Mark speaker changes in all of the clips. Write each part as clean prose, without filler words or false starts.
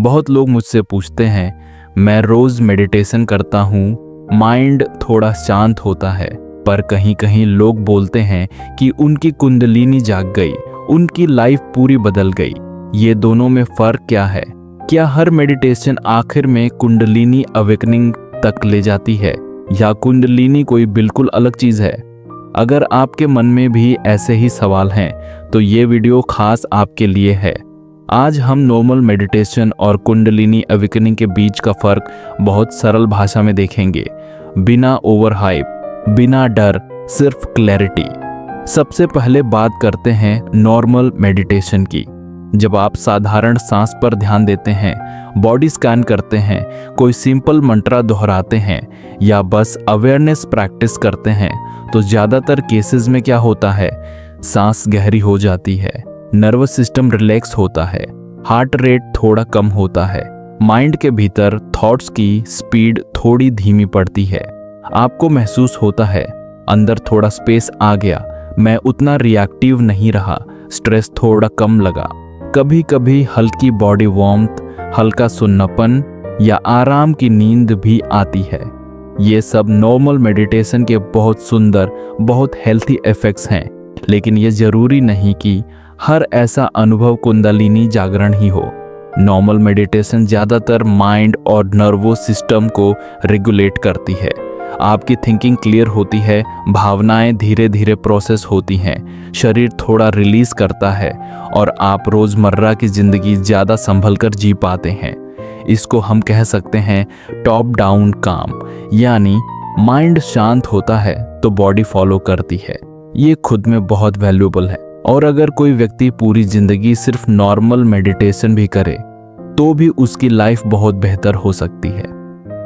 Speaker 1: बहुत लोग मुझसे पूछते हैं, मैं रोज मेडिटेशन करता हूँ, माइंड थोड़ा शांत होता है, पर कहीं कहीं लोग बोलते हैं कि उनकी कुंडलिनी जाग गई, उनकी लाइफ पूरी बदल गई। ये दोनों में फर्क क्या है? क्या हर मेडिटेशन आखिर में कुंडलिनी अवेकनिंग तक ले जाती है, या कुंडलिनी कोई बिल्कुल अलग चीज है? अगर आपके मन में भी ऐसे ही सवाल हैं, तो ये वीडियो खास आपके लिए है। आज हम नॉर्मल मेडिटेशन और कुंडलिनी अवेकनिंग के बीच का फर्क बहुत सरल भाषा में देखेंगे, बिना ओवर हाइप, बिना डर, सिर्फ क्लैरिटी। सबसे पहले बात करते हैं नॉर्मल मेडिटेशन की। जब आप साधारण सांस पर ध्यान देते हैं, बॉडी स्कैन करते हैं, कोई सिंपल मंत्रा दोहराते हैं या बस अवेयरनेस प्रैक्टिस करते हैं, तो ज़्यादातर केसेस में क्या होता है? सांस गहरी हो जाती है, नर्वस सिस्टम रिलैक्स होता है, हार्ट रेट थोड़ा कम होता है, माइंड के भीतर थॉट्स की स्पीड थोड़ी धीमी पड़ती है। आपको महसूस होता है अंदर थोड़ा स्पेस आ गया, मैं उतना रिएक्टिव नहीं रहा, स्ट्रेस थोड़ा कम लगा। कभी कभी हल्की बॉडी वार्मथ, हल्का सुन्नापन या आराम की नींद भी आती है। ये सब नॉर्मल मेडिटेशन के बहुत सुंदर, बहुत हेल्थी इफेक्ट्स हैं, लेकिन ये जरूरी नहीं कि हर ऐसा अनुभव कुंडलिनी जागरण ही हो। नॉर्मल मेडिटेशन ज़्यादातर माइंड और नर्वस सिस्टम को रेगुलेट करती है। आपकी थिंकिंग क्लियर होती है, भावनाएं धीरे धीरे प्रोसेस होती हैं, शरीर थोड़ा रिलीज करता है और आप रोज़मर्रा की ज़िंदगी ज़्यादा संभल कर जी पाते हैं। इसको हम कह सकते हैं टॉप डाउन काम, यानी माइंड शांत होता है तो बॉडी फॉलो करती है। ये खुद में बहुत वैल्यूएबल है। और अगर कोई व्यक्ति पूरी ज़िंदगी सिर्फ नॉर्मल मेडिटेशन भी करे, तो भी उसकी लाइफ बहुत बेहतर हो सकती है।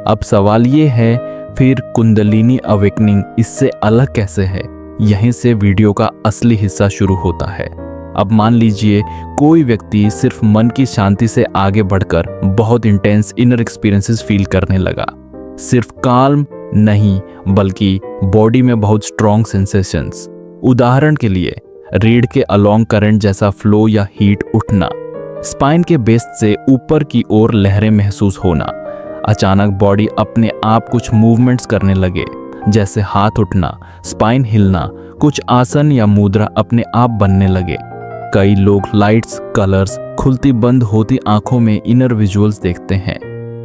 Speaker 1: अब सवाल ये है, फिर कुंडलिनी अवेकनिंग इससे अलग कैसे है? यहीं से वीडियो का असली हिस्सा शुरू होता है। अब मान लीजिए कोई व्यक्ति सिर्फ मन की शांति से आगे बढ़कर बहुत इंटेंस इनर एक्सपीरियंसेस फील करने लगा। सिर्फ काल्म नहीं, बल्कि बॉडी में बहुत स्ट्रॉन्ग सेंसेशंस। उदाहरण के लिए रीढ़ के अलोंग करंट जैसा फ्लो या हीट उठना, स्पाइन के बेस से ऊपर की ओर लहरें महसूस होना, अचानक बॉडी अपने आप कुछ मूवमेंट्स करने लगे, जैसे हाथ उठना, स्पाइन हिलना, कुछ आसन या मुद्रा अपने आप बनने लगे। कई लोग लाइट्स, कलर्स, खुलती बंद होती आंखों में इनर विजुअल्स देखते हैं।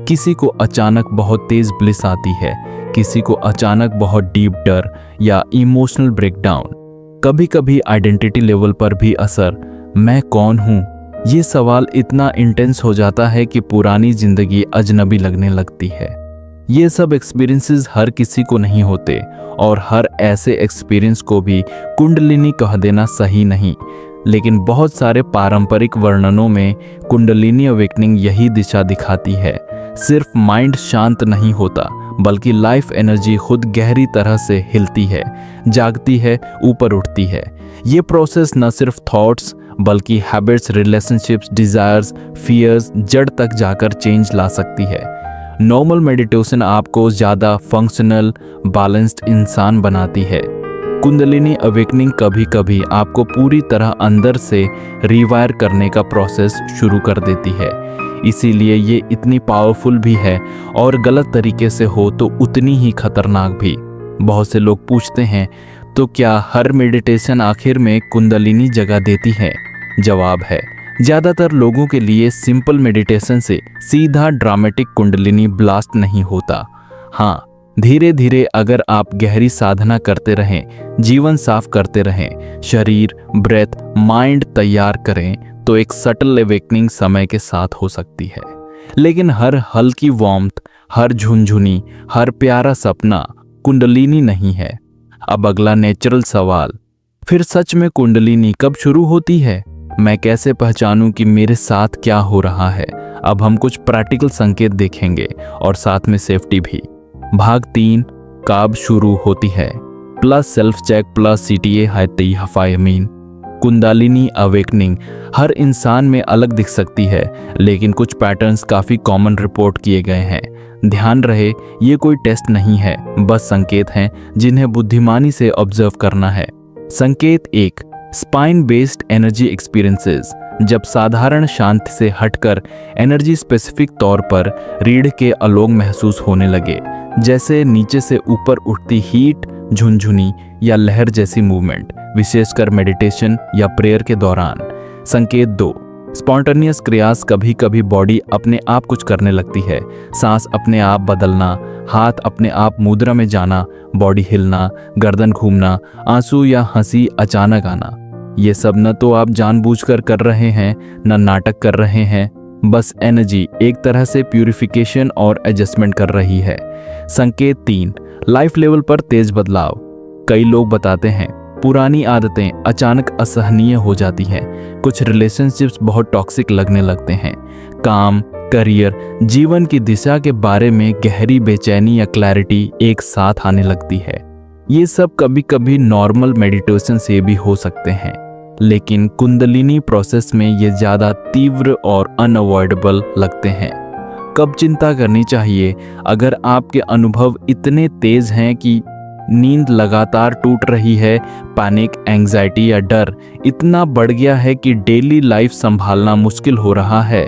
Speaker 1: किसी को अचानक बहुत तेज ब्लिस आती है, किसी को अचानक बहुत डीप डर या इमोशनल ब्रेकडाउन। कभी कभी आइडेंटिटी लेवल पर भी असर, मैं कौन हूँ? ये सवाल इतना इंटेंस हो जाता है कि पुरानी जिंदगी अजनबी लगने लगती है। ये सब एक्सपीरियंसेस हर किसी को नहीं होते, और हर ऐसे एक्सपीरियंस को भी कुंडलिनी कह देना सही नहीं। लेकिन बहुत सारे पारंपरिक वर्णनों में कुंडलिनी अवेकनिंग यही दिशा दिखाती है। सिर्फ माइंड शांत नहीं होता, बल्कि लाइफ एनर्जी खुद गहरी तरह से हिलती है, जागती है, ऊपर उठती है। ये प्रोसेस न सिर्फ थॉट्स, बल्कि हैबिट्स, रिलेशनशिप्स, डिजायर्स, फियर्स, जड़ तक जाकर चेंज ला सकती है। नॉर्मल मेडिटेशन आपको ज़्यादा फंक्शनल, बैलेंस्ड इंसान बनाती है। कुंडलिनी अवेकनिंग कभी कभी आपको पूरी तरह अंदर से रिवायर करने का प्रोसेस शुरू कर देती है। इसीलिए ये इतनी पावरफुल भी है, और गलत तरीके से हो तो उतनी ही खतरनाक भी। बहुत से लोग पूछते हैं, तो क्या हर मेडिटेशन आखिर में कुंडलिनी जगा देती है? जवाब है, ज़्यादातर लोगों के लिए सिंपल मेडिटेशन से सीधा ड्रामेटिक कुंडलिनी ब्लास्ट नहीं होता। हाँ, धीरे धीरे अगर आप गहरी साधना करते रहें, जीवन साफ करते रहें, शरीर, ब्रेथ, माइंड तैयार करें, तो एक सटल अवेकनिंग समय के साथ हो सकती है। लेकिन हर हल्की वार्मथ, हर झुनझुनी, हर प्यारा सपना कुंडलिनी नहीं है। अब अगला नेचुरल सवाल, फिर सच में कुंडलिनी कब शुरू होती है? मैं कैसे पहचानूं कि मेरे साथ क्या हो रहा है? अब हम कुछ प्रैक्टिकल संकेत देखेंगे, और साथ में सेफ्टी भी। भाग 3, कब शुरू होती है? Plus self check plus CTA हायती हफायमीन। कुंडलिनी अवेकनिंग हर इंसान में अलग दिख सकती है, लेकिन कुछ पैटर्न्स काफ़ी कॉमन रिपोर्ट किए गए हैं। ध्यान रहे, ये कोई टेस्ट नहीं है, बस संकेत हैं जिन्हें बुद्धिमानी से ऑब्जर्व करना है। संकेत 1, स्पाइन बेस्ड एनर्जी एक्सपीरियंसेस, जब साधारण शांति से हटकर एनर्जी स्पेसिफिक तौर पर रीढ़ के अलोंग महसूस होने लगे, जैसे नीचे से ऊपर उठती हीट, झुनझुनी या लहर जैसी मूवमेंट, विशेषकर मेडिटेशन या प्रेयर के दौरान। संकेत 2, स्पॉन्टेनियस क्रियास। कभी कभी बॉडी अपने आप कुछ करने लगती है। सांस अपने आप बदलना, हाथ अपने आप मुद्रा में जाना, बॉडी हिलना, गर्दन घूमना, आंसू या हंसी अचानक आना। ये सब न तो आप जानबूझकर कर रहे हैं, न नाटक कर रहे हैं, बस एनर्जी एक तरह से प्यूरिफिकेशन और एडजस्टमेंट कर रही है। संकेत 3, लाइफ लेवल पर तेज बदलाव। कई लोग बताते हैं पुरानी आदतें अचानक असहनीय हो जाती हैं। कुछ रिलेशनशिप्स बहुत टॉक्सिक लगने लगते हैं। काम, करियर, जीवन की दिशा के बारे में गहरी बेचैनी या क्लैरिटी एक साथ आने लगती है। ये सब कभी कभी नॉर्मल मेडिटेशन से भी हो सकते हैं, लेकिन कुंडलिनी प्रोसेस में ये ज़्यादा तीव्र और अनअवॉइडेबल लगते हैं। कब चिंता करनी चाहिए? अगर आपके अनुभव इतने तेज हैं कि नींद लगातार टूट रही है, पैनिक, एंग्जाइटी या डर इतना बढ़ गया है कि डेली लाइफ संभालना मुश्किल हो रहा है,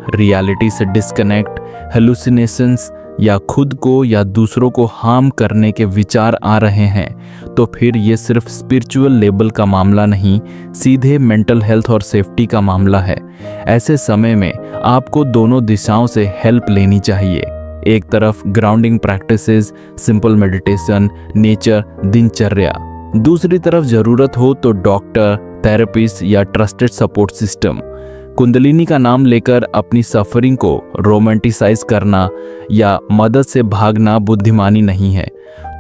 Speaker 1: रियलिटी से डिस्कनेक्ट, हेलुसिनेशंस या खुद को या दूसरों को हार्म करने के विचार आ रहे हैं, तो फिर ये सिर्फ स्पिरिचुअल लेवल का मामला नहीं, सीधे मेंटल हेल्थ और सेफ्टी का मामला है। ऐसे समय में आपको दोनों दिशाओं से हेल्प लेनी चाहिए। एक तरफ grounding practices, simple meditation, nature, दिनचर्या। दूसरी तरफ जरूरत हो तो डॉक्टर, थेरेपिस्ट या ट्रस्टेड सपोर्ट सिस्टम। कुंडलिनी का नाम लेकर अपनी सफरिंग को रोमांटिसाइज करना या मदद से भागना बुद्धिमानी नहीं है।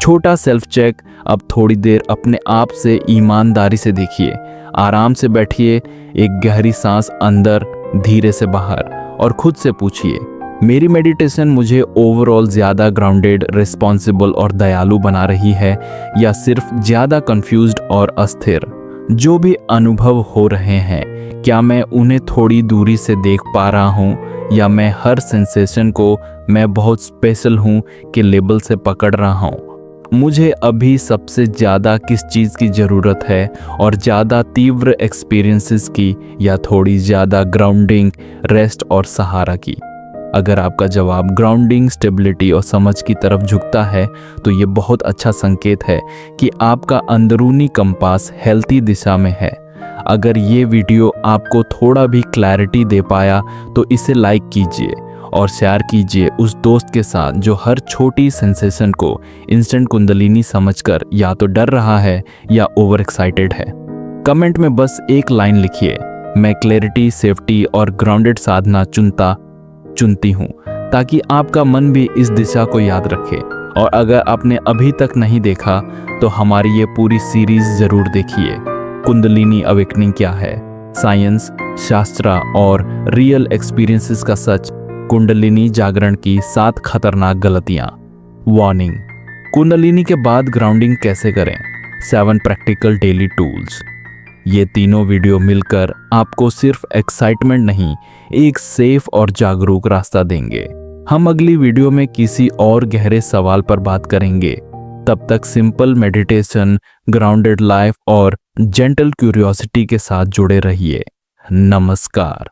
Speaker 1: छोटा सेल्फ चेक, अब थोड़ी देर अपने आप से ईमानदारी से देखिए। आराम से बैठिए, एक गहरी सांस अंदर, धीरे से बाहर, और खुद से पूछिए, मेरी मेडिटेशन मुझे ओवरऑल ज़्यादा ग्राउंडेड, रिस्पॉन्सिबल और दयालु बना रही है या सिर्फ ज़्यादा कंफ्यूज्ड और अस्थिर? जो भी अनुभव हो रहे हैं, क्या मैं उन्हें थोड़ी दूरी से देख पा रहा हूँ या मैं हर सेंसेशन को मैं बहुत स्पेशल हूँ के लेबल से पकड़ रहा हूँ? मुझे अभी सबसे ज़्यादा किस चीज़ की ज़रूरत है, और ज़्यादा तीव्र एक्सपीरियंसेस की या थोड़ी ज़्यादा ग्राउंडिंग, रेस्ट और सहारा की? अगर आपका जवाब ग्राउंडिंग, स्टेबिलिटी और समझ की तरफ झुकता है, तो ये बहुत अच्छा संकेत है कि आपका अंदरूनी कंपास हेल्थी दिशा में है। अगर ये वीडियो आपको थोड़ा भी क्लैरिटी दे पाया तो इसे लाइक कीजिए और शेयर कीजिए उस दोस्त के साथ जो हर छोटी सेंसेशन को इंस्टेंट कुंडलिनी समझकर या तो डर रहा है या ओवर एक्साइटेड है। कमेंट में बस एक लाइन लिखिए, मैं क्लैरिटी, सेफ्टी और ग्राउंडेड साधना चुनती हूँ, ताकि आपका मन भी इस दिशा को याद रखे। और अगर आपने अभी तक नहीं देखा तो हमारी ये पूरी सीरीज जरूर देखिए। कुंडलिनी अवेकनिंग क्या है, साइंस, शास्त्र और रियल एक्सपीरियंसेस का सच। कुंडलिनी जागरण की 7 खतरनाक गलतियां। वार्निंग, कुंडलिनी के बाद ग्राउंडिंग कैसे करें, 7 प्रैक्टिकल डेली टूल्स। ये तीनों वीडियो मिलकर आपको सिर्फ एक्साइटमेंट नहीं, एक सेफ और जागरूक रास्ता देंगे। हम अगली वीडियो में किसी और गहरे सवाल पर बात करेंगे। तब तक सिंपल मेडिटेशन, ग्राउंडेड लाइफ और जेंटल क्यूरियोसिटी के साथ जुड़े रहिए। नमस्कार।